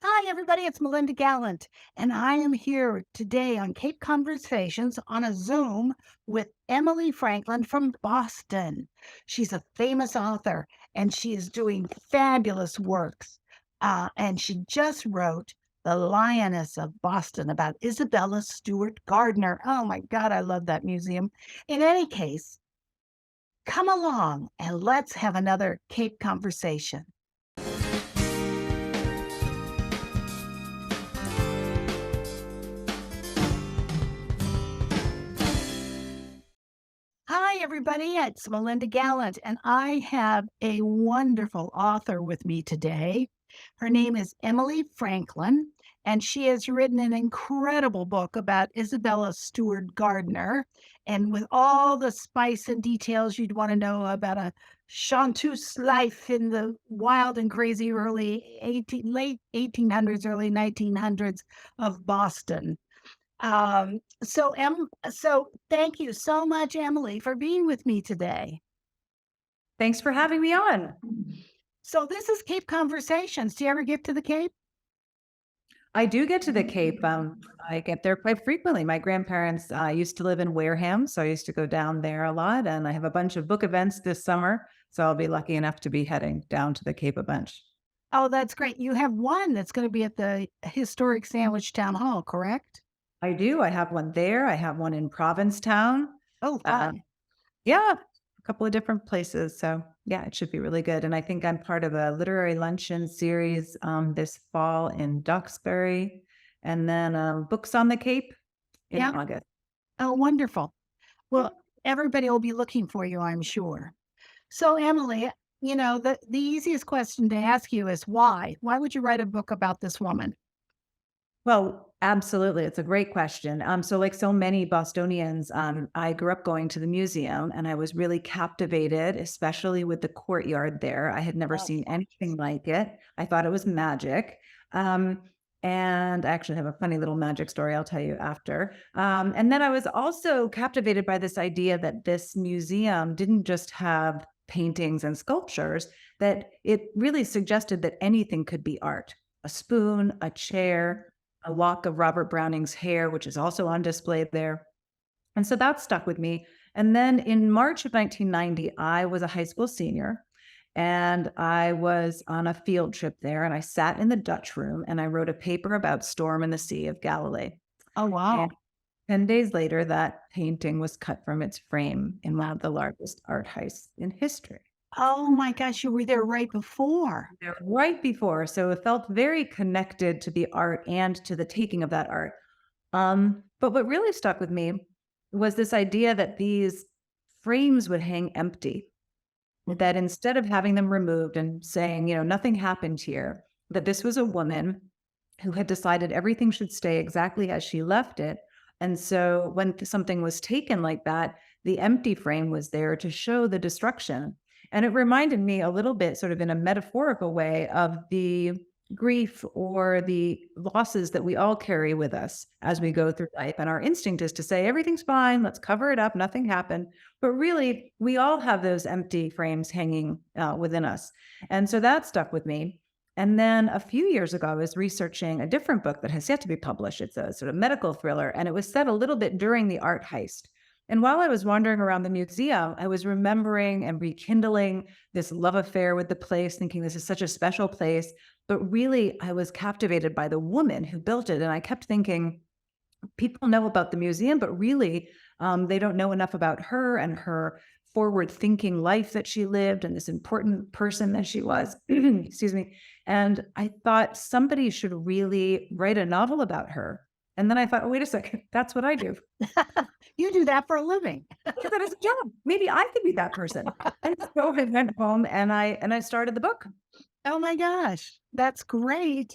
Hi, everybody. It's Melinda Gallant, and I am here today on Cape Conversations on a Zoom with Emily Franklin from Boston. She's a famous author, and she is doing fabulous works. And she just wrote The Lioness of Boston about Isabella Stewart Gardner. Oh my God, I love that museum. In any case, come along and let's have another Cape conversation. Hi, everybody. It's Melinda Gallant, and I have a wonderful author with me today. Her name is Emily Franklin, and she has written an incredible book about Isabella Stewart Gardner, and with all the spice and details you'd want to know about a chanteuse life in the wild and crazy late 1800s, early 1900s of Boston. So thank you so much, Emily, for being with me today. Thanks for having me on. So this is Cape Conversations. Do you ever get to the Cape? I do get to the Cape. I get there quite frequently. My grandparents used to live in Wareham, so I used to go down there a lot. And I have a bunch of book events this summer, so I'll be lucky enough to be heading down to the Cape a bunch. Oh, that's great. You have one that's going to be at the historic Sandwich Town Hall, correct? I do. I have one there. I have one in Provincetown. Oh, Uh, fun. yeah, a couple of different places. So yeah, it should be really good. And I think I'm part of a literary luncheon series this fall in Duxbury, and then books on the Cape in Yeah. August. Oh, wonderful. Well, everybody will be looking for you, I'm sure. So, Emily, the easiest question to ask you is why? Why would you write a book about this woman? Well, absolutely. It's a great question. So like so many Bostonians, I grew up going to the museum and I was really captivated, especially with the courtyard there. I had never Oh, seen anything like it. I thought it was magic. Um, and I actually have a funny little magic story I'll tell you after. And then I was also captivated by this idea that this museum didn't just have paintings and sculptures, that it really suggested that anything could be art. A spoon, a chair, a lock of Robert Browning's hair, which is also on display there. And so that stuck with me. And then in March of 1990, I was a high school senior and I was on a field trip there. And I sat in the Dutch room and I wrote a paper about Storm in the Sea of Galilee. oh, wow. And 10 days later, that painting was cut from its frame in one of the largest art heists in history. Oh my gosh, you were there right before. There right before. So it felt very connected to the art and to the taking of that art. But what really stuck with me was this idea that these frames would hang empty, that instead of having them removed and saying, nothing happened here, that this was a woman who had decided everything should stay exactly as she left it. And so when something was taken like that, the empty frame was there to show the destruction. And it reminded me a little bit, sort of in a metaphorical way, of the grief or the losses that we all carry with us as we go through life. And our instinct is to say, everything's fine, let's cover it up, nothing happened. But really, we all have those empty frames hanging within us. And so that stuck with me. And then a few years ago, I was researching a different book that has yet to be published. It's a sort of medical thriller, and it was set a little bit during the art heist. And while I was wandering around the museum, I was remembering and rekindling this love affair with the place, thinking this is such a special place. But really, I was captivated by the woman who built it. And I kept thinking, people know about the museum, but really, they don't know enough about her and her forward thinking life that she lived and this important person that she was. Excuse me. And I thought somebody should really write a novel about her. And then I thought, oh, wait a second, that's what I do. You do that for a living. Yeah, that is a job. Maybe I could be that person. And so I went home and I started the book. Oh my gosh, that's great.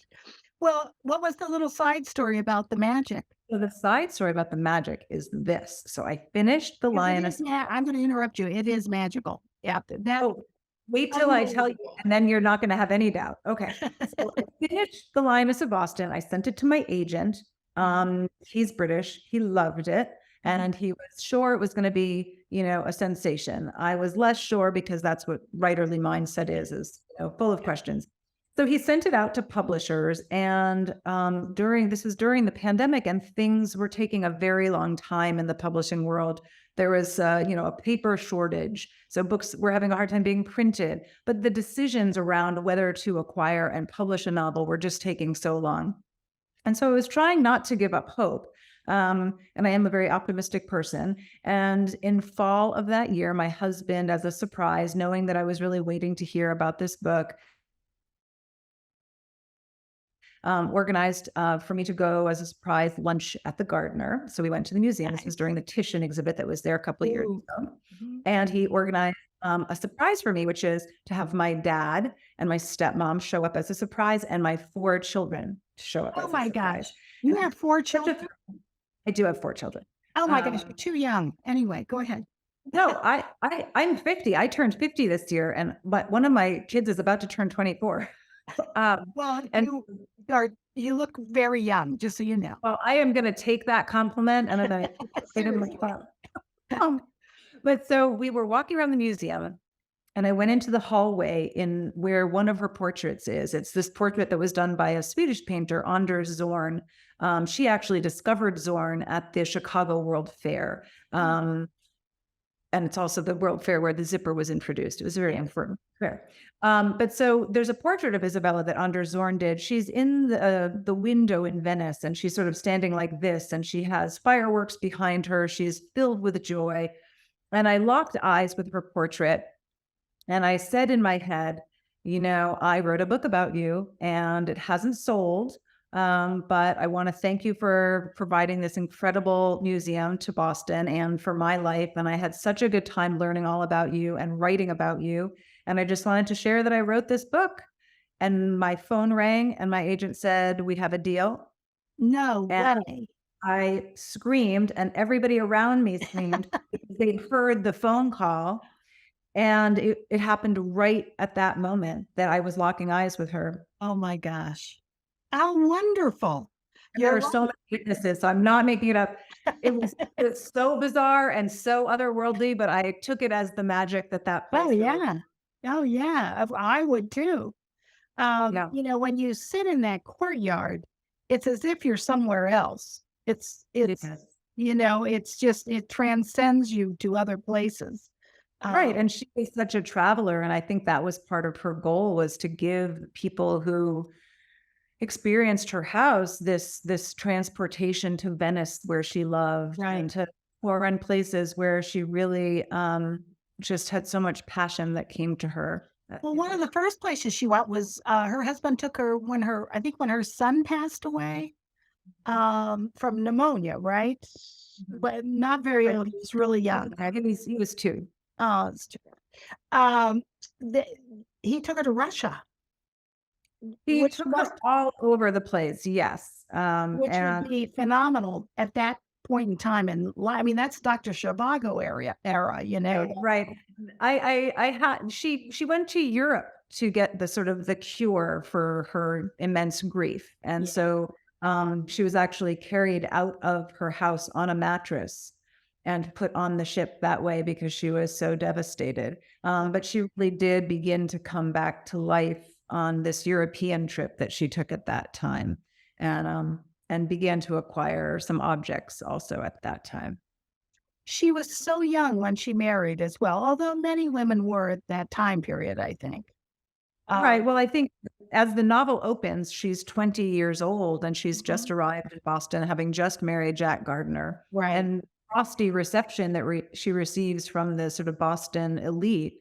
Well, what was the little side story about the magic? So the side story about the magic is this. So I finished The 'Cause it Lioness. is I'm gonna interrupt you. It is magical. Yeah, that Oh, wait till I tell you, unbelievable. and then you're not gonna have any doubt. Okay. So I finished The Lioness of Boston. I sent it to my agent. He's British. He loved it, Mhm. and he was sure it was gonna be, a sensation. I was less sure because that's what writerly mindset is, full of questions. So he sent it out to publishers, and during this was during the pandemic, and things were taking a very long time in the publishing world. There was, a paper shortage, so books were having a hard time being printed. But the decisions around whether to acquire and publish a novel were just taking so long. And so I was trying not to give up hope. And I am a very optimistic person. And in fall of that year, my husband, as a surprise, knowing that I was really waiting to hear about this book, organized for me to go as a surprise lunch at the Gardner. So we went to the museum. This was Nice. during the Titian exhibit that was there a couple of years Ooh. ago. Mhm. And he organized a surprise for me, which is to have my dad and my stepmom show up as a surprise and my 4 children to show up Oh as a my surprise. gosh. You And have 4 such a children? I do have 4 children. Oh my gosh, you're Um, too young. Anyway, go ahead. no, I'm 50. I turned 50 this year, and but one of my kids is about to turn 24. Well, And you look very young, just so you know. well, I am gonna take that compliment and I'm gonna put it in my Seriously. file. Um, but so we were walking around the museum and I went into the hallway in where one of her portraits is. It's this portrait that was done by a Swedish painter, Anders Zorn. She actually discovered Zorn at the Chicago World Fair. And it's also the World Fair where the zipper was introduced. It was a very Yes. important fair. But so there's a portrait of Isabella that Anders Zorn did. She's in the window in Venice, and she's sort of standing like this, and she has fireworks behind her. She's filled with joy. And I locked eyes with her portrait, and I said in my head, I wrote a book about you, and it hasn't sold. But I want to thank you for providing this incredible museum to Boston and for my life. And I had such a good time learning all about you and writing about you. And I just wanted to share that I wrote this book. And my phone rang, and my agent said, "We have a deal." No And way. I screamed, and everybody around me screamed because they heard the phone call. And it happened right at that moment that I was locking eyes with her. Oh my gosh. How wonderful. And there Your are life. so many witnesses, so I'm not making it up. It's so bizarre and so otherworldly, but I took it as the magic that that Oh, place really. yeah. Oh, yeah. I would too. Yeah, When you sit in that courtyard, it's as if you're somewhere else. it It's, is. it's just, it transcends you to other places. Right, Um, and she was such a traveler, and I think that was part of her goal was to give people who experienced her house this transportation to Venice where she loved right. and to foreign places where she really, just had so much passion that came to her. Well, one of the first places she went was, her husband took her I think when her son passed away, from pneumonia, right? Mhm. But not very Right. old. He was really young. I think he was 2. Oh, it's too bad. The he took her to Russia, He which took must her all over the place, yes, which would and be phenomenal at that point in time in li I mean, that's Dr. Zhivago era, you know? right. I had she went to Europe to get the sort of the cure for her immense grief, and Yeah. so, she was actually carried out of her house on a mattress and put on the ship that way because she was so devastated, but she really did begin to come back to life on this European trip that she took at that time, and began to acquire some objects also at that time. She was so young when she married as well, although many women were at that time period, I think. Right, Um, well, I think as the novel opens, she's 20 years old, and she's just Mhm. arrived in Boston, having just married Jack Gardner, Right. and frosty reception that she receives from the sort of Boston elite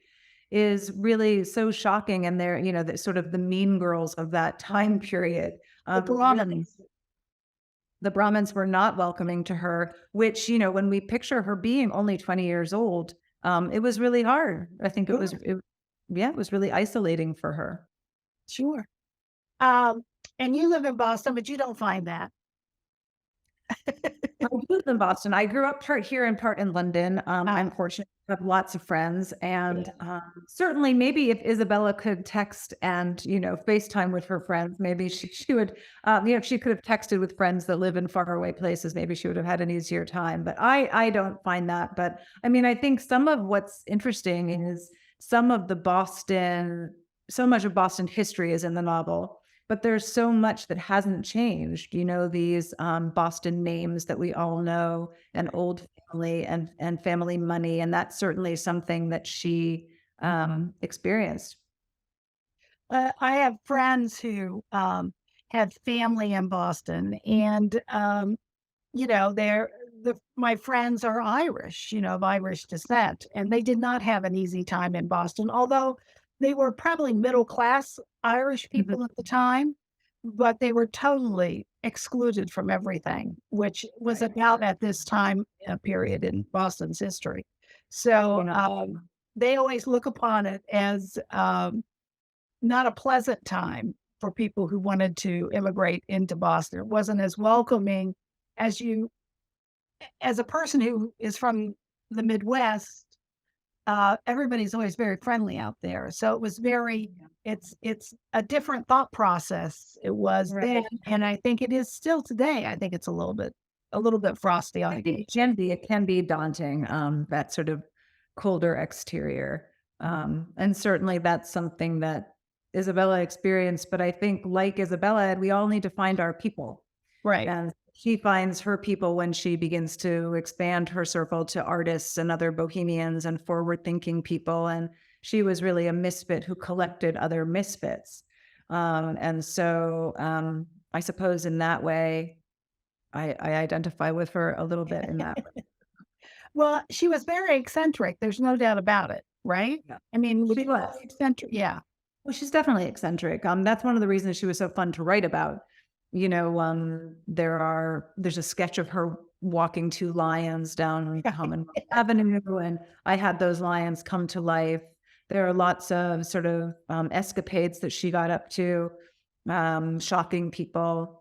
is really so shocking, and they're, the sort of the mean girls of that time period, The really Brahmins. the Brahmins were not welcoming to her, which, when we picture her being only 20 years old, it was really hard. I think Sure, yeah, it was really isolating for her. sure. Um, and you live in Boston, but you don't find that. I lived in Boston. I grew up part here and part in London. Uh, I'm fortunate to have lots of friends, and yeah. certainly, maybe if Isabella could text and FaceTime with her friends, maybe she would. If she could have texted with friends that live in faraway places, maybe she would have had an easier time. But I don't find that. But I mean, I think some of what's interesting is some of the Boston so much of Boston history is in the novel, but there's so much that hasn't changed. These Boston names that we all know, and old family and family money, and that's certainly something that she experienced. I have friends who have family in Boston, and they're my friends are Irish, of Irish descent, and they did not have an easy time in Boston, although they were probably middle class Irish Mhm. people at the time, but they were totally excluded from everything, which was Right. about at this time period in Boston's history. So Yeah. they always look upon it as not a pleasant time for people who wanted to immigrate into Boston. It wasn't as welcoming as you as a person who is from the Midwest. Everybody's always very friendly out there. So it was very it's a different thought process. It was then, Right. and I think it is still today. I think it's a little bit frosty on occasion. It can be daunting, that sort of colder exterior. And certainly that's something that Isabella experienced. But I think, like Isabella, we all need to find our people. Right. And she finds her people when she begins to expand her circle to artists and other bohemians and forward thinking people. And she was really a misfit who collected other misfits. And so I suppose in that way, I identify with her a little bit in that way. Well, she was very eccentric. There's no doubt about it, right? Yeah. I mean, would She you was. say eccentric? Yeah. Well, she's definitely eccentric. That's one of the reasons she was so fun to write about. There's a sketch of her walking two lions down Commonwealth Avenue, and I had those lions come to life. There are lots of sort of escapades that she got up to, shocking people.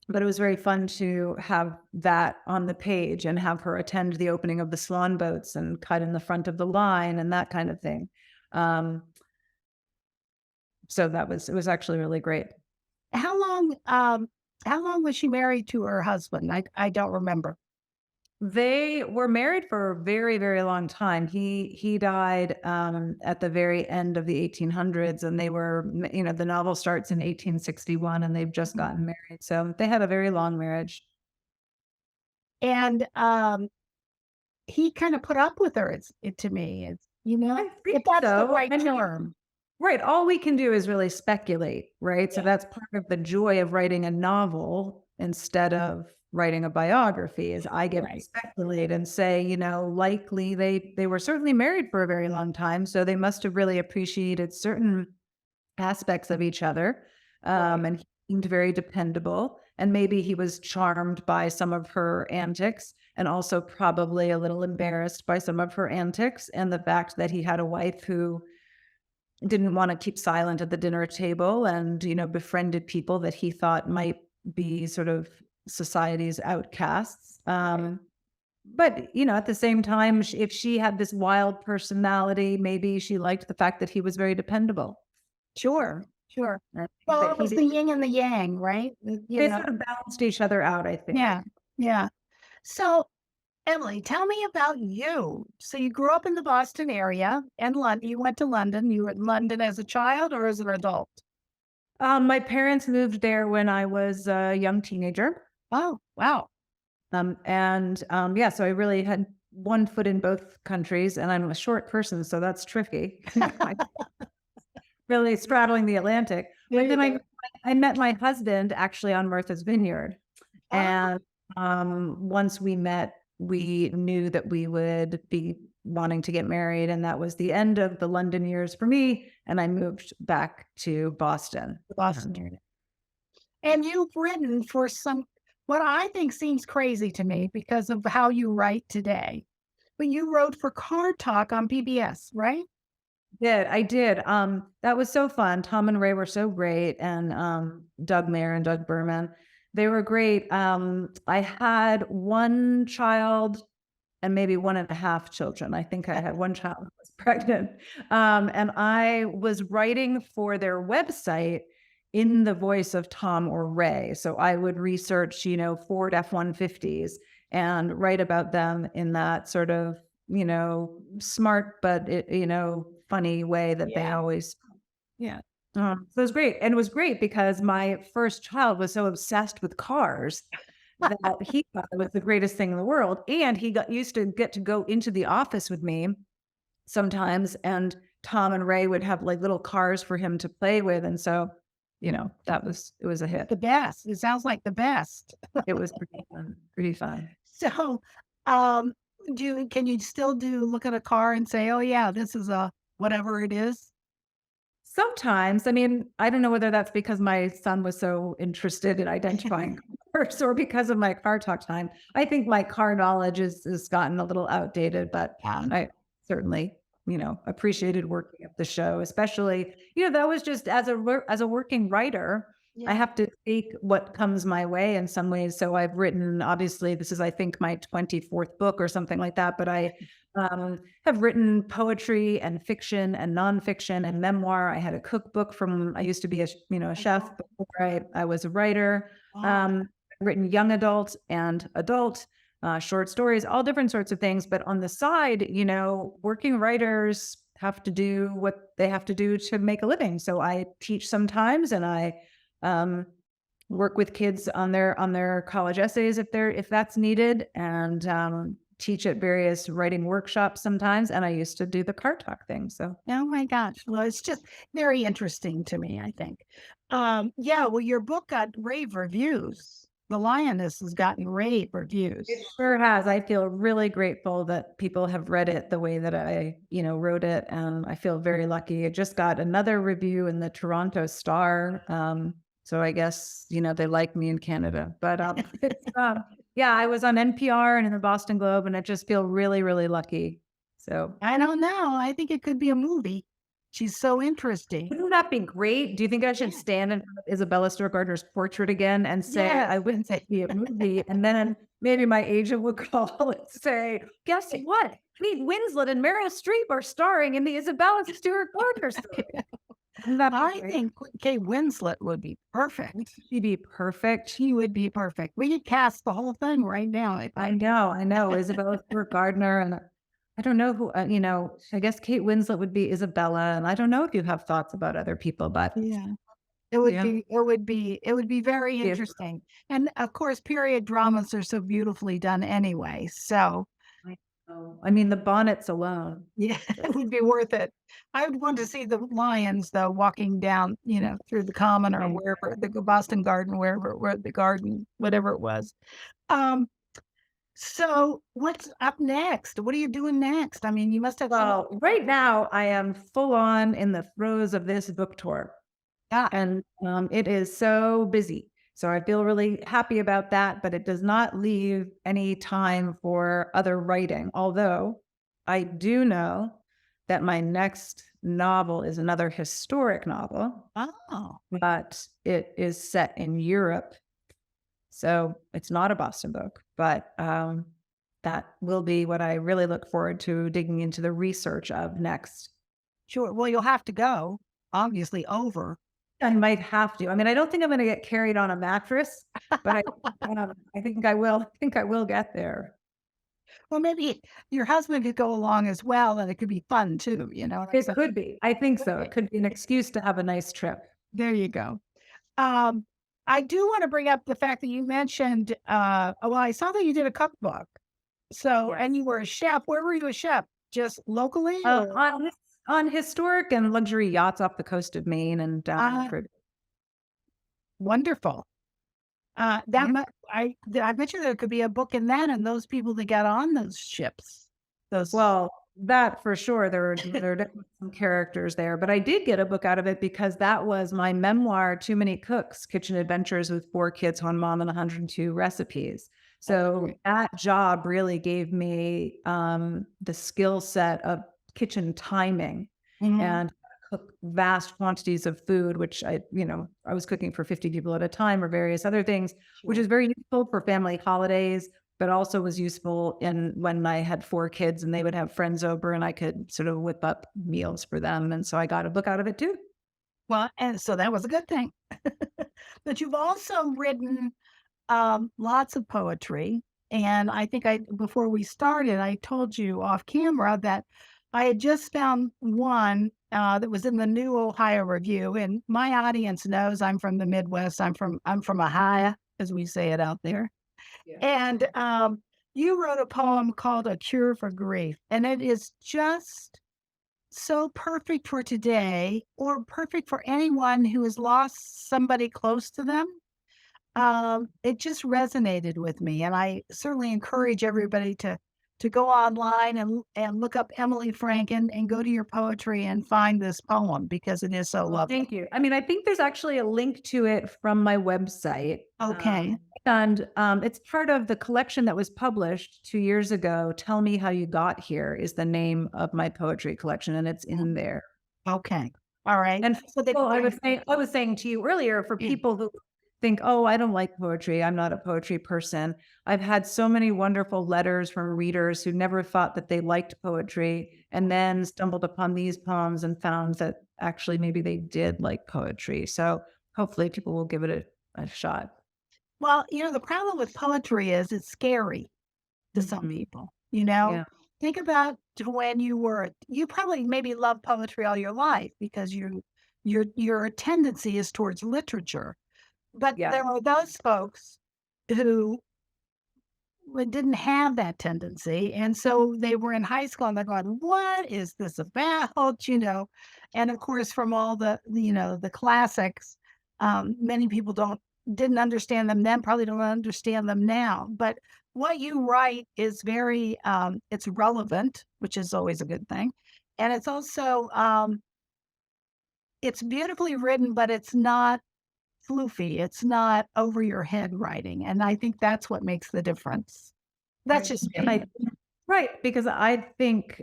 But it was very fun to have that on the page and have her attend the opening of the swan boats and cut in the front of the line and that kind of thing. Um, so it was actually really great. How long, how long was she married to her husband? I don't remember. They were married for a very, very long time. He died at the very end of the 1800s, and the novel starts in 1861, and they've just Mhm. gotten married. So they had a very long marriage. And, he kinda put up with her, to me. I think If that's the so. right term. Right, all we can do is really speculate, right? So Yeah. that's part of the joy of writing a novel instead of writing a biography is I get to Right. speculate and say, likely they were certainly married for a very long time, so they must have really appreciated certain aspects of each other. Right. And he seemed very dependable, and maybe he was charmed by some of her antics and also probably a little embarrassed by some of her antics and the fact that he had a wife who didn't wanna keep silent at the dinner table and, befriended people that he thought might be sort of society's outcasts. But, at the same time, if she had this wild personality, maybe she liked the fact that he was very dependable. Sure, sure. I think Well, that it he was did the yin and the yang, right? they sort of balanced each other out, I think. Yeah, yeah. So, Emily, tell me about you. So you grew up in the Boston area and London. You went to London. You were in London as a child or as an adult? My parents moved there when I was a young teenager. Oh, wow. Yeah, so I really had one foot in both countries, and I'm a short person, so that's tricky. I really straddling the Atlantic. There But you then I go. I met my husband actually on Martha's Vineyard, Oh, and once we met, we knew that we would be wanting to get married, and that was the end of the London years for me. And I moved back to Boston. the Boston area. And you've written for some what I think seems crazy to me because of how you write today. But you wrote for Car Talk on PBS, right? I did. That was so fun. Tom and Ray were so great, and Doug Mayer and Doug Berman, they were great. I had one child and maybe one and a half children. I think I had one child who was pregnant, and I was writing for their website in the voice of Tom or Ray. So I would research, Ford F-150s and write about them in that sort of smart but funny way that they Yeah. always. Yeah. So it was great. And it was great because my first child was so obsessed with cars that he thought it was the greatest thing in the world. And he got used to get to go into the office with me sometimes. And Tom and Ray would have like little cars for him to play with. And so, it was a hit. The best. It sounds like the best. It was pretty fun, pretty fun. So, um, can you still look at a car and say, "Oh, yeah, this is a whatever it is?" Sometimes, I mean, I don't know whether that's because my son was so interested in identifying cars or because of my car talk time. I think my car knowledge is gotten a little outdated, but Yeah. I certainly, appreciated working at the show, especially, that was just as a working writer, I Yeah. have to take what comes my way in some ways. So I've written, obviously, this is, I think, my 24th book or something like that, but I have written poetry and fiction and nonfiction and memoir. I had a cookbook I used to be a chef before I was a writer. Wow. I've written young adult and adult short stories, all different sorts of things. But on the side, working writers have to do what they have to do to make a living. So I teach sometimes, and I um, work with kids on their college essays if that's needed, and teach at various writing workshops sometimes. And I used to do the car talk thing. So Oh my gosh. Well, it's just very interesting to me, I think. Yeah, well, your book got rave reviews. The Lioness has gotten rave it reviews. sure has. I feel really grateful that people have read it the way that I, wrote it. And I feel very lucky. It just got another review in the Toronto Star. So I guess, they like me in Canada. But yeah, I was on NPR and in the Boston Globe, and I just feel really, really lucky. So I don't know. I think it could be a movie. She's so interesting. wouldn't that be great? Do you think I should Yeah. stand in front of Isabella Stewart Gardner's portrait again and say, Yes. "I wouldn't say be a movie," and then maybe my agent would call and say, "Guess what? Kate Winslet and Meryl Streep are starring in the Isabella Stewart Gardner story." Wouldn't that be I great? think Kate Winslet would be Wouldn't perfect. she be perfect? She would be perfect. We could cast the whole thing right now, I think. I know, Isabella Stewart Gardner, and I don't know who, I guess Kate Winslet would be Isabella, and I don't know if you have thoughts about other people, but Yeah. yeah. It would be very If interesting. And of course, period dramas are so beautifully done anyway. So I know. I mean, the bonnets alone. yeah, it would be worth it. I would want to see the lions though walking down, through the common or I wherever the Boston Garden, where the garden, whatever it was. Um, so what's up next? What are you doing next? I mean, you must have some Well, right now, I am full on in the throes of this book tour, ah, and, it is so busy. So I feel really happy about that, but it does not leave any time for other writing, although I do know that my next novel is another historic novel, oh, but it is set in Europe. So it's not a Boston book, but that will be what I really look forward to digging into the research of next. sure. Well, you'll have to go, obviously over. I might have to. I mean, I don't think I'm going to get carried on a mattress, but I think I will. I think I will get there. Well, maybe your husband could go along as well, and it could be fun too, you know what I'm It saying? could be. I think so. It Okay, could be an excuse to have a nice trip. there you go. Um, I do wanna bring up the fact that you mentioned, well, I saw that you did a cookbook. So and Yes. you were a chef. Where were you a chef? Just locally Uh, or on on historic and luxury yachts off the coast of Maine and down in the uh, Caribbean. wonderful. That Yeah. mu I bet you there could be a book in that and those people that got on those ships. Those Well, that for sure. There are definitely some characters there, but I did get a book out of it because that was my memoir, Too Many Cooks: Kitchen Adventures with 4 Kids, One Mom, and 102 Recipes. So Okay. that job really gave me the skill set of kitchen timing Mhm. and how to cook vast quantities of food, which I was cooking for 50 people at a time or various other things, which Sure. is very useful for family holidays, but also was useful in when I had 4 kids and they would have friends over and I could sort of whip up meals for them, and so I got a book out of it too. Well, and so that was a good thing. But you've also written lots of poetry. And I think before we started, I told you off camera that I had just found one that was in the New Ohio Review, and my audience knows I'm from the Midwest. I'm from Ohio, as we say it out there. Yeah. And you wrote a poem called "A Cure for Grief," and it is just so perfect for today, or perfect for anyone who has lost somebody close to them. It just resonated with me, and I certainly encourage everybody to go online and look up Emily Franken and go to your poetry and find this poem because it is so Oh, lovely. thank you. I mean, I think there's actually a link to it from my website. Okay. And it's part of the collection that was published 2 years ago. Tell Me How You Got Here is the name of my poetry collection, and it's in there. Okay. All right. And So they well, I was saying to you earlier, for yeah. people who think, "Oh, I don't like poetry. I'm not a poetry person." I've had so many wonderful letters from readers who never thought that they liked poetry and then stumbled upon these poems and found that actually maybe they did like poetry. So hopefully people will give it a shot. Well, the problem with poetry is it's scary to some Mhm. people, you know? Yeah. Think about to when you probably maybe love poetry all your life because your tendency is towards literature. But Yeah. there are those folks who didn't have that tendency, and so they were in high school, and they're going, "What is this about?" And, of course, from all the classics, many people didn't understand them then, probably don't understand them now, but what you write is very, it's relevant, which is always a good thing, and it's also, it's beautifully written, but it's not floofy, it's not over your head writing, and I think that's what makes the difference. That's Right. just And me. right, because I think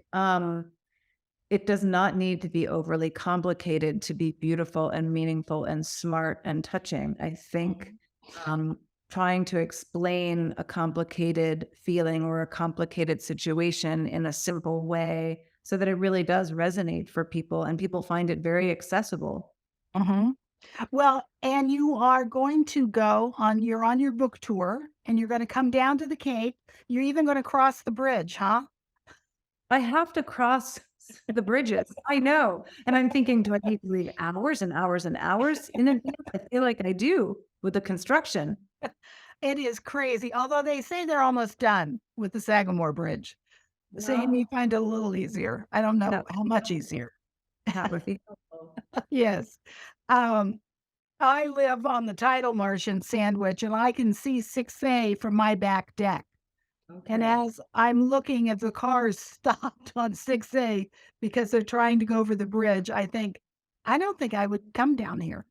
it does not need to be overly complicated to be beautiful and meaningful and smart and touching. I think Mhm. um, trying to explain a complicated feeling or a complicated situation in a simple way so that it really does resonate for people and people find it very accessible. Mhm. Well, and you're on your book tour, and you're gonna come down to the Cape. You're even gonna cross the bridge, huh? I have to cross the bridges. I know. And I'm thinking, do I need to leave hours and hours and hours in advance? I feel like I do with the construction. It is crazy, although they say they're almost done with the Sagamore Bridge. So you may Well, find it a little easier. I don't know that how much easier. that would be helpful. Yes. Um, I live on the tidal marsh in Sandwich, and I can see 6A from my back deck. And Okay. as I'm looking at the cars stopped on 6A because they're trying to go over the bridge, I don't think I would come down here.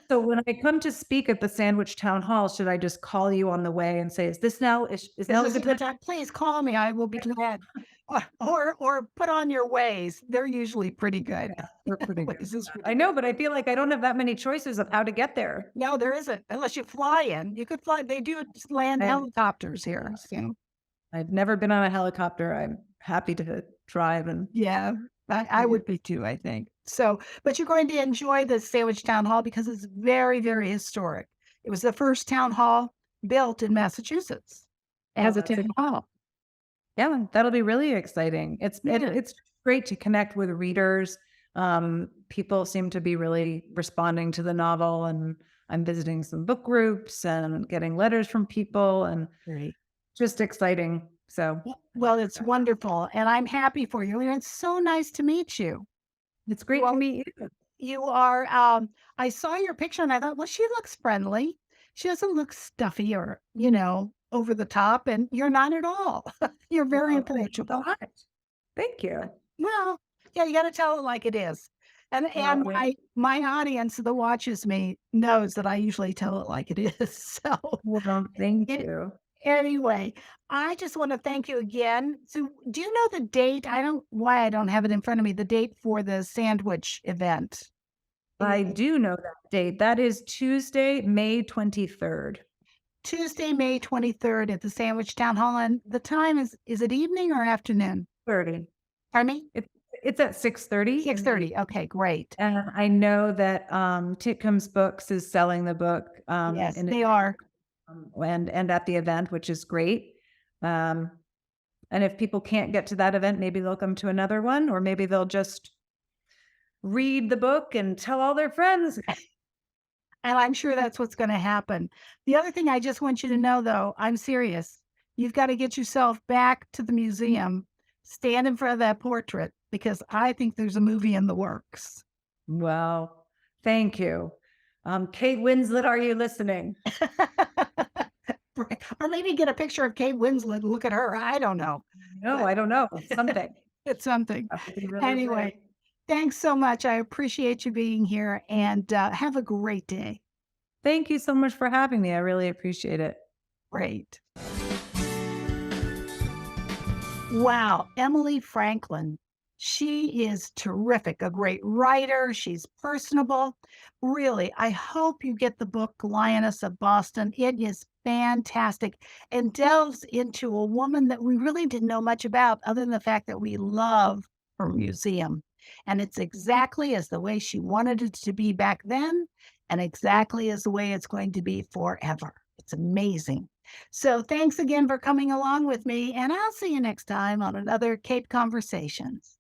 So when I come to speak at the Sandwich Town Hall, should I just call you on the way and say, is Is now a this a good good time? time? Please call me. I will be glad. Or put on your ways. They're usually pretty good. Yeah, we're pretty good. Waze is I pretty good. know, but I feel like I don't have that many choices of how to get there. No, there isn't, unless you fly in. You could fly. They do just land I helicopters here. So I've never been on a helicopter. I'm happy to drive and yeah, I yeah. would be too, I think. So, but you're going to enjoy the Sandwich Town Hall because it's very, very historic. It was the first town hall built in Massachusetts Oh, as a that's town hall. yeah, that'll be really exciting. Yeah, It's great to connect with readers. People seem to be really responding to the novel, and I'm visiting some book groups and getting letters from people, and great. just exciting. So Well, it's wonderful, and I'm happy for you, and it's so nice to meet you. it's You great to are meet you. you are, I saw your picture and I thought, "Well, she looks friendly. She doesn't look stuffy or, over the top," and you're not at all. You're very Well, thanks so approachable. much. Thank you. Well, yeah, you gotta tell it like it is. And Well, and my audience that watches me knows that I usually tell it like it is. So, thank it you. anyway, I just wanna thank you again. So, do you know the date? I don't why I don't have it in front of me, the date for the sandwich event. I do know that date. That is Tuesday, May 23rd. Tuesday, May 23rd at the Sandwich Town Hall, and the time is it evening or afternoon? 30. Pardon me? It's at 6:30 in the 6:30, okay, great. and I know that, Titcomb's Books is selling the book, Yes, in they are. and at the event, which is great. Um, and if people can't get to that event, maybe they'll come to another one, or maybe they'll just read the book and tell all their friends. And I'm sure that's what's gonna happen. The other thing I just want you to know, though, I'm serious. You've gotta get yourself back to the museum, stand in front of that portrait, because I think there's a movie in the works. Well, thank you. Kate Winslet, are you listening? Right, or maybe get a picture of Kate Winslet and look at her, I don't know, No, but I don't know. Something. it's something. That would be really great. Anyway, thanks so much, I appreciate you being here, and, have a great day. Thank you so much for having me. I really appreciate it. Great. Wow, Emily Franklin. She is terrific, a great writer. She's personable. Really, I hope you get the book Lioness of Boston. It is fantastic and delves into a woman that we really didn't know much about, other than the fact that we love her museum. And it's exactly as the way she wanted it to be back then, and exactly as the way it's going to be forever. It's amazing. So thanks again for coming along with me, and I'll see you next time on another Cape Conversations.